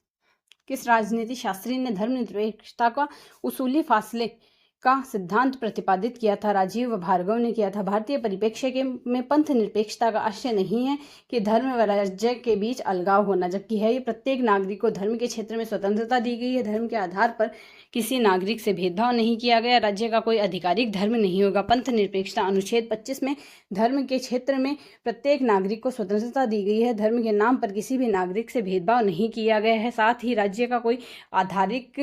Speaker 2: किस राजनीति शास्त्री ने धर्मनिरपेक्षता का उसूली फासले का सिद्धांत प्रतिपादित किया था? राजीव भार्गव ने किया था। भारतीय परिप्रेक्ष्य में पंथ निरपेक्षता का आशय नहीं है कि धर्म व राज्य के बीच अलगाव होना, जबकि है ये प्रत्येक नागरिक को धर्म के क्षेत्र में स्वतंत्रता दी गई है। धर्म के आधार पर किसी नागरिक से भेदभाव नहीं किया गया। राज्य का कोई आधिकारिक धर्म नहीं होगा। पंथ निरपेक्षता अनुच्छेद 25 में धर्म के क्षेत्र में प्रत्येक नागरिक को स्वतंत्रता दी गई है। धर्म के नाम पर किसी भी नागरिक से भेदभाव नहीं किया गया है। साथ ही राज्य का कोई आधारिक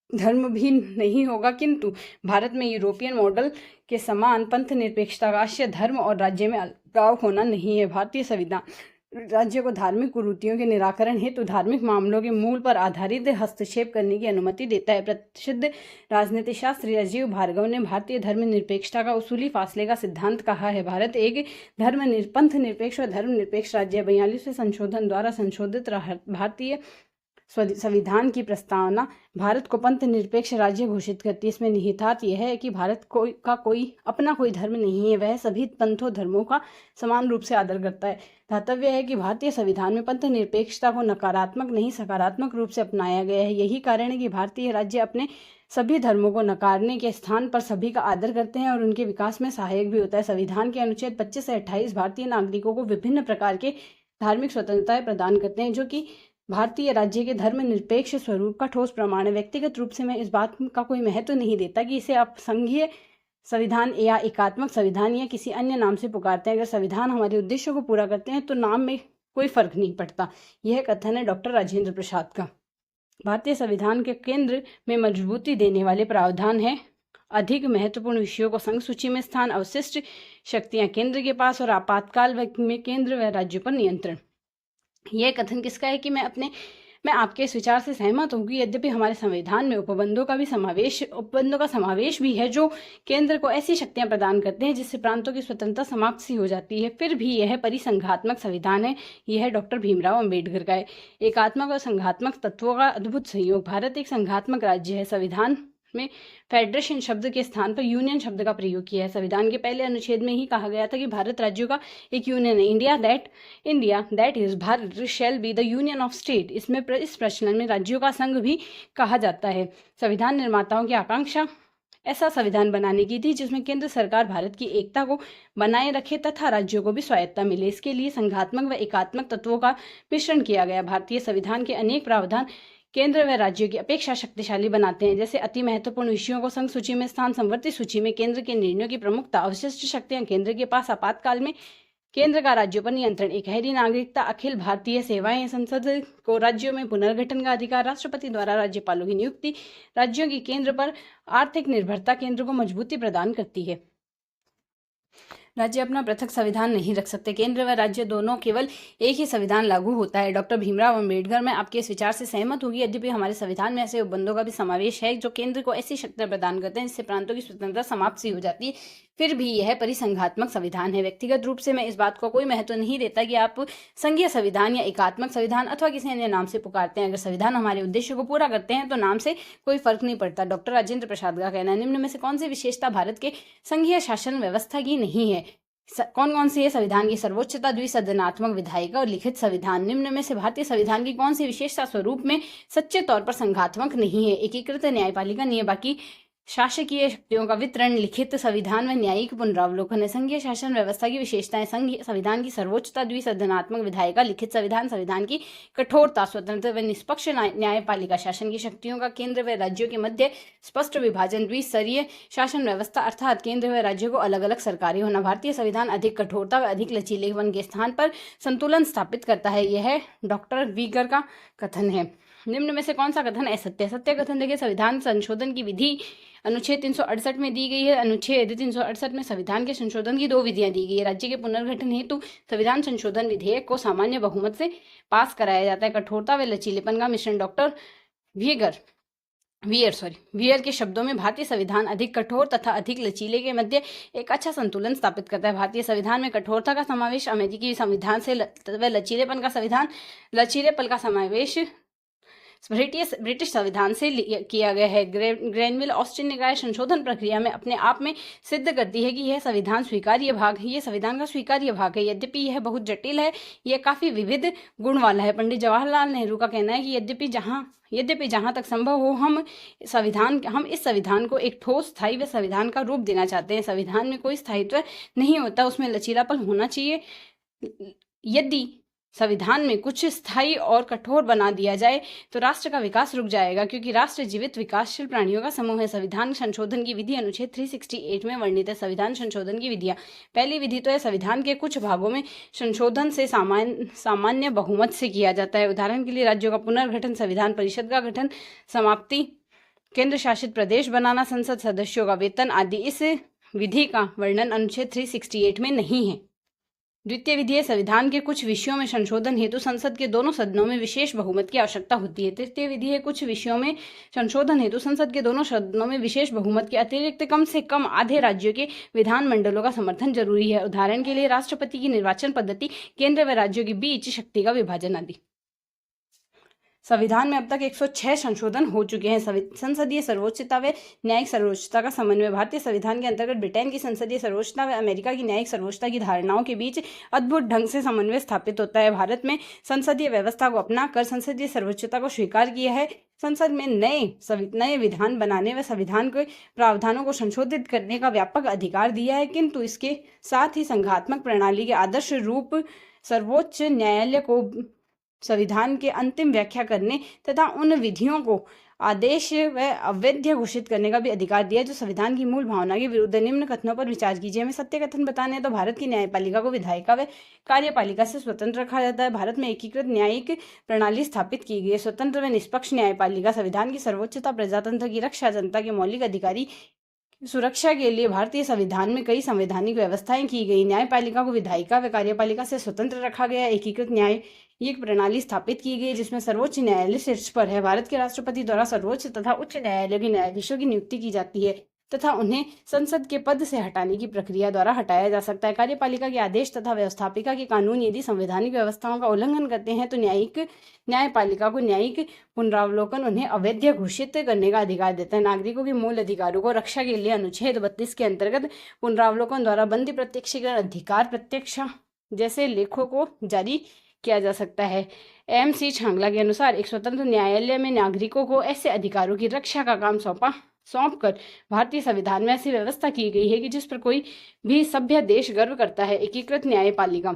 Speaker 2: धर्म भी नहीं होगा, किंतु भारत में यूरोपियन मॉडल के समान पंथ निरपेक्षता का आशय धर्म और राज्य में अलगाव होना नहीं है। भारतीय संविधान राज्य को धार्मिक कुरीतियों के निराकरण हेतु धार्मिक मामलों के मूल पर आधारित हस्तक्षेप करने की अनुमति देता है। प्रसिद्ध राजनीति शास्त्री राजीव भार्गव ने भारतीय धर्मनिरपेक्षता का उसूली फासले का सिद्धांत कहा है। भारत एक पंथ निरपेक्ष और धर्मनिरपेक्ष राज्य है। 42वें संशोधन द्वारा संशोधित भारतीय संविधान की प्रस्तावना भारत को पंथ निरपेक्ष राज्य घोषित करती है। इसमें निहितार्थ यह है कि भारत का कोई अपना कोई धर्म नहीं है, वह सभी पंथों धर्मों का समान रूप से आदर करता है। धातव्य है कि भारतीय संविधान में पंथ निरपेक्षता को नकारात्मक नहीं सकारात्मक रूप से अपनाया गया है। यही कारण है कि भारतीय राज्य अपने सभी धर्मों को नकारने के स्थान पर सभी का आदर करते हैं और उनके विकास में सहायक भी होता है। संविधान के अनुच्छेद 25 से 28 भारतीय नागरिकों को विभिन्न प्रकार के धार्मिक स्वतंत्रताएं प्रदान करते हैं, जो कि भारतीय राज्य के धर्मनिरपेक्ष स्वरूप का ठोस प्रमाण है। व्यक्तिगत रूप से मैं इस बात का कोई महत्व नहीं देता कि इसे आप संघीय संविधान या एकात्मक संविधान या किसी अन्य नाम से पुकारते हैं। अगर संविधान हमारे उद्देश्यों को पूरा करते हैं तो नाम में कोई फर्क नहीं पड़ता। यह कथन है डॉक्टर राजेंद्र प्रसाद का। भारतीय संविधान के केंद्र में मजबूती देने वाले प्रावधान है अधिक महत्वपूर्ण विषयों को संघ सूची में स्थान, अवशिष्ट शक्तियां केंद्र के पास और आपातकाल में केंद्र व राज्यों पर नियंत्रण। यह कथन किसका है कि मैं आपके इस विचार से सहमत हूँ कि यद्यपि हमारे संविधान में उपबंधों का समावेश भी है जो केंद्र को ऐसी शक्तियां प्रदान करते हैं जिससे प्रांतों की स्वतंत्रता समाप्त सी हो जाती है, फिर भी यह परिसंघात्मक संविधान है। यह डॉक्टर भीमराव अंबेडकर का है। एकात्मक और संघात्मक तत्वों का अद्भुत संयोग। भारत एक संघात्मक राज्य है। संविधान में फेडरेशन शब्द के स्थान पर यूनियन शब्द का प्रयोग किया है। संविधान के पहले अनुच्छेद में ही कहा गया था कि भारत राज्यों का एक यूनियन है। India that is Bharat shall be the union of state. इस प्रचलन में राज्यों का संघ भी कहा जाता है। संविधान निर्माताओं की आकांक्षा ऐसा संविधान बनाने की थी जिसमें केंद्र सरकार भारत की एकता को बनाए रखे तथा राज्यों को भी स्वायत्ता मिले। इसके लिए संघात्मक व एकात्मक तत्वों का मिश्रण किया गया। भारतीय संविधान के अनेक प्रावधान केंद्र व राज्यों की अपेक्षा शक्तिशाली बनाते हैं, जैसे अति महत्वपूर्ण विषयों को संघ सूची में स्थान, संवर्ती सूची में केंद्र के निर्णयों की प्रमुखता, अवशिष्ट शक्तियां केंद्र के पास, आपातकाल में केंद्र का राज्यों पर नियंत्रण, एकहरी नागरिकता, अखिल भारतीय सेवाएं, संसद को राज्यों में पुनर्गठन का अधिकार, राष्ट्रपति द्वारा राज्यपालों की नियुक्ति, राज्यों की केंद्र पर आर्थिक निर्भरता केंद्र को मजबूती प्रदान करती है। राज्य अपना पृथक संविधान नहीं रख सकते। केंद्र व राज्य दोनों केवल एक ही संविधान लागू होता है। डॉक्टर भीमराव अंबेडकर, मैं आपके इस विचार से सहमत होगी यद्यपि हमारे संविधान में ऐसे उपबंधों का भी समावेश है जो केंद्र को ऐसी शक्तियां प्रदान करते हैं जिससे प्रांतों की स्वतंत्रता समाप्त सी हो जाती है, फिर भी यह परिसंघात्मक संविधान है। व्यक्तिगत रूप से मैं इस बात को कोई महत्व नहीं देता कि आप संघीय संविधान या एकात्मक संविधान अथवा किसी अन्य नाम से पुकारते हैं। अगर संविधान हमारे उद्देश्य को पूरा करते हैं तो नाम से कोई फर्क नहीं पड़ता। डॉक्टर राजेंद्र प्रसाद का कहना है, निम्न में से कौन सी विशेषता भारत के संघीय शासन व्यवस्था की नहीं है? कौन कौन सी है? संविधान की सर्वोच्चता, द्विसदनात्मक विधायिका और लिखित संविधान। निम्न में से भारतीय संविधान की कौन सी विशेषता स्वरूप में सच्चे तौर पर संघात्मक नहीं है? एकीकृत न्यायपालिका नहीं है, बाकी शासकीय शक्तियों का वितरण, लिखित संविधान व न्यायिक पुनरावलोकन है। संघीय शासन व्यवस्था की विशेषताएं: संघीय संविधान की सर्वोच्चता, द्विसदनात्मक विधायिका, लिखित संविधान, संविधान की कठोरता, स्वतंत्र व निष्पक्ष न्यायपालिका, शासन की शक्तियों का केंद्र व राज्यों के मध्य स्पष्ट विभाजन, द्विस्तरीय शासन व्यवस्था अर्थात केंद्र व राज्यों को अलग अलग सरकारें होना। भारतीय संविधान अधिक कठोरता व अधिक लचीलेपन के स्थान पर संतुलन स्थापित करता है, यह डॉक्टर वीगर का कथन है। निम्न में से कौन सा कथन असत्य? सत्य कथन देखिए, संविधान संशोधन की विधि अनुच्छेद 368 में दी गई है। अनुच्छेद 368 में संविधान के संशोधन की 2 विधियां दी गई है। राज्य के पुनर्गठन हेतु संविधान संशोधन विधेयक को सामान्य बहुमत से पास कराया जाता है। कठोरता व लचीलेपन का मिश्रण। डॉक्टर वियर के शब्दों में भारतीय संविधान अधिक कठोर तथा अधिक लचीले के मध्य एक अच्छा संतुलन स्थापित करता है। भारतीय संविधान में कठोरता का समावेश अमेरिकी संविधान से व लचीलेपन का समावेश ब्रिटिश संविधान से किया गया है। ग्रेनविल ऑस्टिन निकाय संशोधन प्रक्रिया में अपने आप में सिद्ध करती है कि यह संविधान का स्वीकार्य भाग है। यद्यपि यह बहुत जटिल है, यह काफी विविध गुण वाला है। पंडित जवाहरलाल नेहरू का कहना है कि यद्यपि जहां तक संभव हो हम इस संविधान को एक ठोस, स्थायी व संविधान का रूप देना चाहते हैं। संविधान में कोई स्थायित्व नहीं होता, उसमें लचीलापन होना चाहिए। यदि संविधान में कुछ स्थायी और कठोर बना दिया जाए तो राष्ट्र का विकास रुक जाएगा, क्योंकि राष्ट्र जीवित विकासशील प्राणियों का समूह है। संविधान संशोधन की विधि अनुच्छेद 368 में वर्णित है। संविधान संशोधन की विधियां: पहली विधि तो है संविधान के कुछ भागों में संशोधन से सामान्य बहुमत से किया जाता है। उदाहरण के लिए राज्यों का पुनर्गठन, संविधान परिषद का गठन, समाप्ति, केंद्र शासित प्रदेश बनाना, संसद सदस्यों का वेतन आदि। इस विधि का वर्णन अनुच्छेद 368 में नहीं है। द्वितीय विधि है संविधान के कुछ विषयों में संशोधन हेतु संसद के दोनों सदनों में विशेष बहुमत की आवश्यकता होती है। तृतीय विधि है कुछ विषयों में संशोधन हेतु संसद के दोनों सदनों में विशेष बहुमत के अतिरिक्त कम से कम आधे राज्यों के विधानमंडलों का समर्थन जरूरी है। उदाहरण के लिए राष्ट्रपति की निर्वाचन पद्धति, केंद्र व राज्यों के बीच शक्ति का विभाजन आदि। संविधान में अब तक 106 संशोधन हो चुके हैं। संसदीय सर्वोच्चता व न्यायिक सर्वोच्चता का समन्वय: भारतीय संविधान के अंतर्गत ब्रिटेन की संसदीय सर्वोच्चता व अमेरिका की न्यायिक सर्वोच्चता की धारणाओं के बीच अद्भुत ढंग से समन्वय स्थापित होता है। भारत में संसदीय व्यवस्था को अपनाकर संसदीय सर्वोच्चता को स्वीकार किया है। संसद में नए विधान बनाने व संविधान के प्रावधानों को संशोधित करने का व्यापक अधिकार दिया है, किंतु इसके साथ ही संघात्मक प्रणाली के आदर्श रूप सर्वोच्च न्यायालय को संविधान के अंतिम व्याख्या करने तथा उन विधियों को आदेश व अवैध घोषित करने का भी अधिकार दिया जो संविधान की मूल भावना के विरुद्ध। निम्न कथनों पर विचार कीजिए। हमें सत्य कथन बताने हैं तो भारत की न्यायपालिका को विधायिका व कार्यपालिका से स्वतंत्र रखा जाता है। भारत में एकीकृत न्यायिक प्रणाली स्थापित की गई है। स्वतंत्र व निष्पक्ष न्यायपालिका, संविधान की सर्वोच्चता, प्रजातंत्र की रक्षा, जनता के मौलिक अधिकारी सुरक्षा के लिए भारतीय संविधान में कई संवैधानिक व्यवस्थाएं की गई। न्यायपालिका को विधायिका व कार्यपालिका से स्वतंत्र रखा गया। एकीकृत न्यायिक प्रणाली स्थापित की गई जिसमें सर्वोच्च न्यायालय शीर्ष पर है। भारत के राष्ट्रपति द्वारा सर्वोच्च तथा उच्च न्यायालय के न्यायाधीशों की नियुक्ति की जाती है तथा उन्हें संसद के पद से हटाने की प्रक्रिया द्वारा हटाया जा सकता है। कार्यपालिका के आदेश तथा व्यवस्थापिका के कानून यदि संवैधानिक व्यवस्थाओं का उल्लंघन करते हैं तो न्यायपालिका को न्यायिक पुनरावलोकन उन्हें अवैध घोषित करने का अधिकार देता है। नागरिकों के मूल अधिकारों को रक्षा के लिए अनुच्छेद 32 के अंतर्गत पुनरावलोकन द्वारा बंदी प्रत्यक्षीकरण अधिकार प्रत्यक्षा जैसे लेखों को जारी किया जा सकता है। MC छांगला के अनुसार एक स्वतंत्र न्यायालय में नागरिकों को ऐसे अधिकारों की रक्षा का काम सौंपकर भारतीय संविधान में ऐसी व्यवस्था की गई है कि जिस पर कोई भी सभ्य देश गर्व करता है। एकीकृत न्यायपालिका: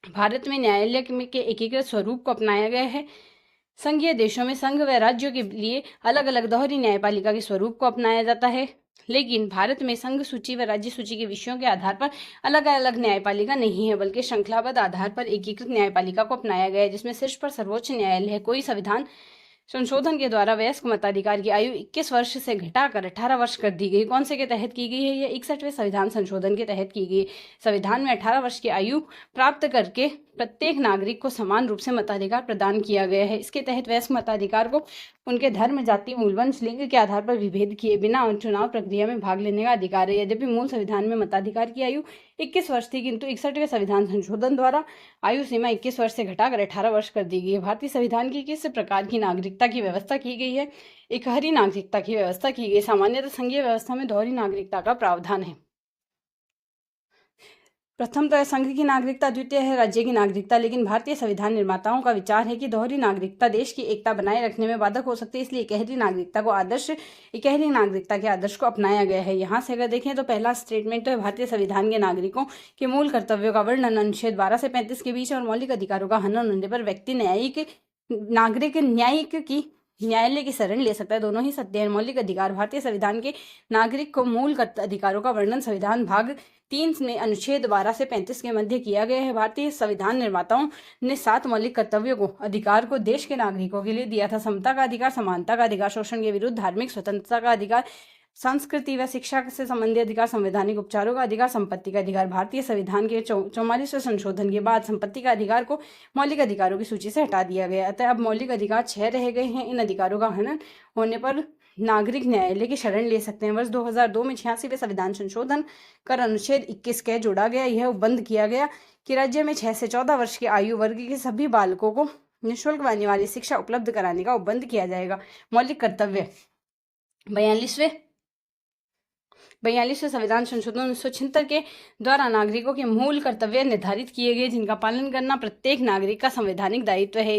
Speaker 2: भारत में न्यायालय के एकीकृत स्वरूप को अपनाया गया है। संघीय देशों में संघ व राज्यों के लिए अलग अलग दोहरी न्यायपालिका के स्वरूप को अपनाया जाता है, लेकिन भारत में संघ सूची व राज्य सूची के विषयों के आधार पर अलग अलग न्यायपालिका नहीं है, बल्कि श्रृंखलाबद्ध आधार पर एकीकृत न्यायपालिका को अपनाया गया है, जिसमें शीर्ष पर सर्वोच्च न्यायालय है। कोई संविधान संशोधन के द्वारा वयस्क मताधिकार की आयु 21 वर्ष से घटाकर 18 वर्ष कर दी गई। कौन से के तहत की गई है? यह 61वें संविधान संशोधन के तहत की गई। संविधान में 18 वर्ष की आयु प्राप्त करके प्रत्येक नागरिक को समान रूप से मताधिकार प्रदान किया गया है। इसके तहत वयस्क मताधिकार को उनके धर्म, जाति, मूल वंश, लिंग के आधार पर विभेद किए बिना चुनाव प्रक्रिया में भाग लेने का अधिकार है। यद्यपि मूल संविधान में मताधिकार की आयु 21 वर्ष थी, किंतु 61वें संविधान संशोधन द्वारा आयु सीमा 21 वर्ष से घटाकर 18 वर्ष कर दी गई है। भारतीय संविधान की किस प्रकार की नागरिकता की व्यवस्था की गई है? एकहरी नागरिकता की व्यवस्था की गई। सामान्यतः संघीय व्यवस्था में दोहरी नागरिकता का प्रावधान है। प्रथम तो है संघ की नागरिकता, द्वितीय है राज्य की नागरिकता। लेकिन भारतीय संविधान निर्माताओं का विचार है कि दोहरी नागरिकता देश की एकता बनाए रखने में बाधक हो सकती है, इसलिए इकहरी नागरिकता के आदर्श को अपनाया गया है। यहाँ से अगर देखें तो पहला स्टेटमेंट है भारतीय संविधान के नागरिकों के मूल कर्तव्यों का वर्णन अनुच्छेद 12 से 35 के बीच और मौलिक अधिकारों का हनन होने पर व्यक्ति न्यायालय की शरण ले सकता है। दोनों ही सत्य है। मौलिक अधिकार भारतीय संविधान के नागरिक को मूल अधिकारों का वर्णन संविधान भाग 3 में अनुच्छेद 12 से 35 के मध्य किया गया है। भारतीय संविधान निर्माताओं ने 7 मौलिक कर्तव्यों को अधिकार को देश के नागरिकों के लिए दिया था। समता का अधिकार, समानता का अधिकार, शोषण के विरुद्ध धार्मिक स्वतंत्रता का अधिकार, संस्कृति व शिक्षा से संबंधित अधिकार, संवैधानिक उपचारों का अधिकार, संपत्ति का अधिकार। भारतीय संविधान के 44वें संशोधन के बाद संपत्ति का अधिकार को मौलिक अधिकारों की सूची से हटा दिया गया। अतः अब मौलिक अधिकार 6 रह गए हैं। इन अधिकारों का हनन होने पर नागरिक न्यायालय की शरण ले सकते हैं। वर्ष 2002 में 86वें संविधान संशोधन कर अनुच्छेद 21 के जोड़ा गया। यह उपबंध किया गया कि राज्य में 6 से 14 वर्ष के आयु वर्ग के सभी बालकों को निःशुल्क अनिवार्य शिक्षा उपलब्ध कराने का उपबंध किया जाएगा। मौलिक कर्तव्य 42वें संविधान संशोधन 1976 के द्वारा नागरिकों के मूल कर्तव्य निर्धारित किए गए, जिनका पालन करना प्रत्येक नागरिक का संवैधानिक दायित्व है।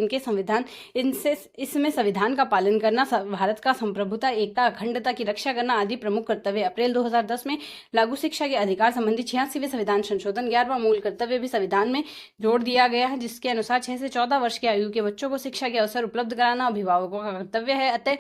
Speaker 2: इसमें संविधान का पालन करना, भारत का संप्रभुता, एकता, अखंडता की रक्षा करना आदि प्रमुख कर्तव्य। अप्रैल 2010 में लागू शिक्षा के अधिकार संबंधी 86वें संविधान संशोधन 11वां मूल कर्तव्य भी संविधान में जोड़ दिया गया है, जिसके अनुसार 6 से 14 वर्ष की आयु के बच्चों को शिक्षा के अवसर उपलब्ध कराना अभिभावकों का कर्तव्य है। अतः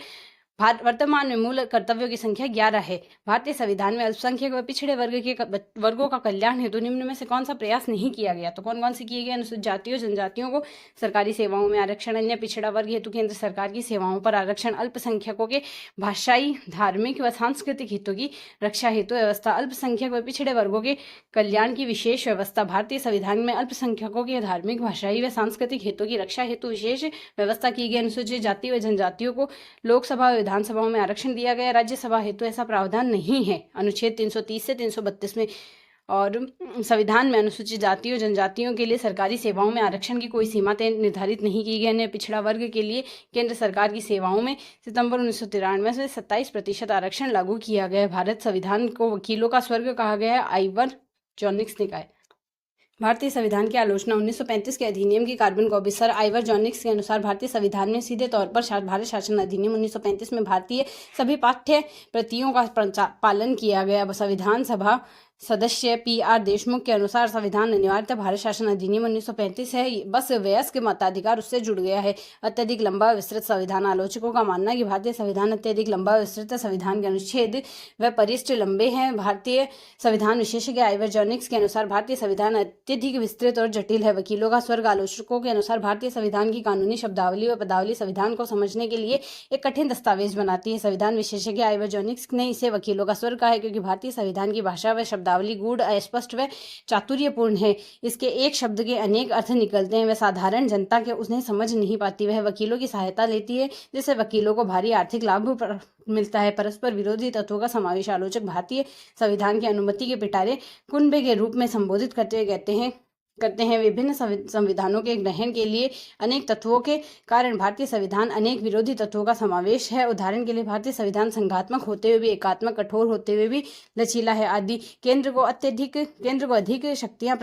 Speaker 2: वर्तमान में मूल कर्तव्यों की संख्या 11 है। भारतीय संविधान में अल्पसंख्यक व पिछड़े वर्गों का कल्याण हेतु निम्न में से कौन सा प्रयास नहीं किया गया? तो कौन कौन से किए गए? अनुसूचित जातियों जनजातियों को सरकारी सेवाओं में आरक्षण, अन्य पिछड़ा वर्ग हेतु केंद्र सरकार की सेवाओं पर आरक्षण, अल्पसंख्यकों के भाषाई, धार्मिक व सांस्कृतिक हितों की रक्षा हेतु व्यवस्था, अल्पसंख्यक व पिछड़े वर्गों के कल्याण की विशेष व्यवस्था। भारतीय संविधान में अल्पसंख्यकों के धार्मिक, भाषाई व सांस्कृतिक हितों की रक्षा हेतु विशेष व्यवस्था की गई। अनुसूचित जाति व जनजातियों को लोकसभा विधानसभाओं में आरक्षण दिया गया। राज्यसभा हेतु ऐसा प्रावधान नहीं है अनुच्छेद 330 से 332 में। और संविधान में अनुसूचित जातियों जनजातियों के लिए सरकारी सेवाओं में आरक्षण की कोई सीमा निर्धारित नहीं की गई है। पिछड़ा वर्ग के लिए केंद्र सरकार की सेवाओं में सितंबर 1993 से 27% आरक्षण लागू किया गया है। भारत संविधान को वकीलों का स्वर्ग कहा गया है, आइवर जॉनिक्स ने कहा। भारतीय संविधान की आलोचना 1935 के अधिनियम की कार्बन कॉपी। सर आइवर जॉनिक्स के अनुसार भारतीय संविधान में सीधे तौर पर भारत शासन अधिनियम 1935 में भारतीय सभी पाठ्य प्रतियों का पालन किया गया। संविधान सभा सदस्य PR देशमुख के अनुसार संविधान अनिवार्यतः भारत शासन अधिनियम 1935 है, बस वयस्क मताधिकार उससे जुड़ गया है। अत्यधिक लंबा विस्तृत संविधान। आलोचकों का मानना है कि भारतीय संविधान अत्यधिक लंबा विस्तृत संविधान के अनुच्छेद व परिशिष्ट लंबे हैं। भारतीय संविधान विशेषज्ञ आइवर जॉनिक्स के अनुसार भारतीय संविधान अत्यधिक विस्तृत और जटिल है। वकीलों का स्वर्ग। आलोचकों के अनुसार भारतीय संविधान की कानूनी शब्दावली व पदावली संविधान को समझने के लिए एक कठिन दस्तावेज बनाती है। संविधान विशेषज्ञ आइवर जॉनिक्स ने इसे वकीलों का स्वर्ग कहा है, क्योंकि भारतीय संविधान की भाषा व शब्दावली गूढ़, अस्पष्ट व चातुर्यपूर्ण है। इसके एक शब्द के अनेक अर्थ निकलते हैं, वह साधारण जनता के उन्हें समझ नहीं पाती। वह वकीलों की सहायता लेती है, जिससे वकीलों को भारी आर्थिक लाभ मिलता है। परस्पर विरोधी तत्वों का समावेश। आलोचक भारतीय संविधान की अनुमति के पिटारे कुनबे के रूप में संबोधित करते हुए करते हैं। विभिन्न संविधानों के ग्रहण के लिए अनेक तत्वों के कारण भारतीय संविधान अनेक विरोधी तत्वों का समावेश है। उदाहरण के लिए भारतीय संविधान संघात्मक होते हुए भी एकात्मक, कठोर होते हुए भी लचीला है आदि। केंद्र को अधिक शक्तियां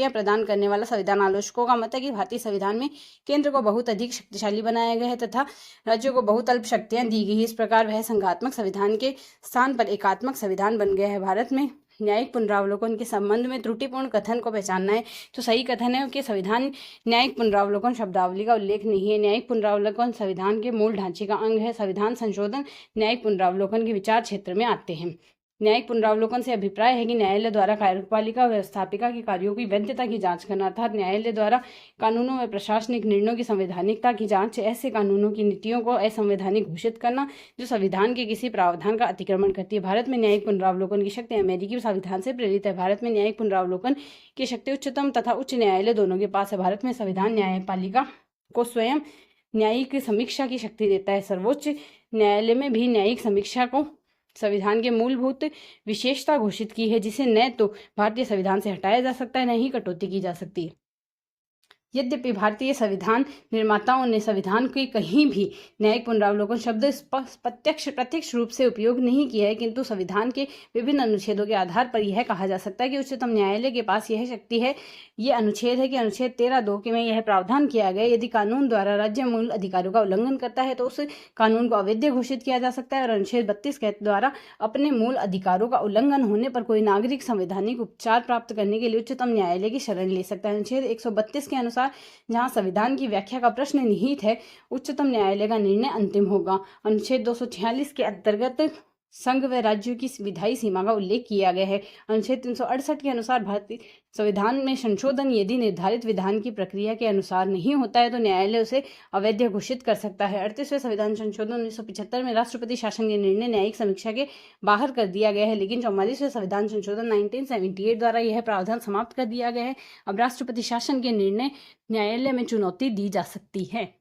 Speaker 2: प्रदान करने वाला संविधान। आलोचकों का मत है कि भारतीय संविधान में केंद्र को बहुत अधिक शक्तिशाली बनाया गया है तथा राज्यों को बहुत अल्प शक्तियां दी गई है। इस प्रकार वह संघात्मक संविधान के स्थान पर एकात्मक संविधान बन गया है। भारत में न्यायिक पुनरावलोकन के संबंध में त्रुटिपूर्ण कथन को पहचानना है तो सही कथन है कि संविधान न्यायिक पुनरावलोकन शब्दावली का उल्लेख नहीं है। न्यायिक पुनरावलोकन संविधान के मूल ढांचे का अंग है। संविधान संशोधन न्यायिक पुनरावलोकन के विचार क्षेत्र में आते हैं। न्यायिक पुनरावलोकन से अभिप्राय है कि न्यायालय द्वारा कार्यपालिका व्यवस्थापिका के कार्यों की वैधता की जांच करना, अर्थात न्यायालय द्वारा कानूनों व प्रशासनिक निर्णयों की संवैधानिकता की जांच, ऐसे कानूनों की नीतियों को असंवैधानिक घोषित करना जो संविधान के किसी प्रावधान का अतिक्रमण करती है। भारत में न्यायिक पुनरावलोकन की शक्ति अमेरिकी संविधान से प्रेरित है। भारत में न्यायिक पुनरावलोकन की शक्ति उच्चतम तथा उच्च न्यायालय दोनों के पास है। भारत में संविधान न्यायपालिका को स्वयं न्यायिक समीक्षा की शक्ति देता है। सर्वोच्च न्यायालय में भी न्यायिक समीक्षा को संविधान के मूलभूत विशेषता घोषित की है, जिसे न तो भारतीय संविधान से हटाया जा सकता है, न ही कटौती की जा सकती है। यद्यपि भारतीय संविधान निर्माताओं ने संविधान के कहीं भी न्यायिक पुनरावलोकन शब्द प्रत्यक्ष रूप से उपयोग नहीं किया है, किंतु संविधान के विभिन्न अनुच्छेदों के आधार पर यह कहा जा सकता है कि उच्चतम न्यायालय के पास यह शक्ति है। ये अनुच्छेद है कि अनुच्छेद 13(2) के में यह प्रावधान किया गया, यदि कानून द्वारा राज्य मूल अधिकारों का उल्लंघन करता है तो उस कानून को अवैध घोषित किया जा सकता है। और अनुच्छेद 32 के द्वारा अपने मूल अधिकारों का उल्लंघन होने पर कोई नागरिक संवैधानिक उपचार प्राप्त करने के लिए उच्चतम न्यायालय की शरण ले सकता है। अनुच्छेद 132 के अनुसार जहां संविधान की व्याख्या का प्रश्न निहित है, उच्चतम न्यायालय का निर्णय अंतिम होगा। अनुच्छेद 246 के अंतर्गत संघ व राज्यों की विधायी सीमा का उल्लेख किया गया है। अनुच्छेद 368 के अनुसार भारतीय संविधान में संशोधन यदि निर्धारित विधान की प्रक्रिया के अनुसार नहीं होता है तो न्यायालय उसे अवैध घोषित कर सकता है। 38वें संविधान संशोधन 1975 में राष्ट्रपति शासन के निर्णय न्यायिक समीक्षा के बाहर कर दिया गया है, लेकिन 44वें संविधान संशोधन 1978 द्वारा यह प्रावधान समाप्त कर दिया गया है। अब राष्ट्रपति शासन के निर्णय न्यायालय में चुनौती दी जा सकती है।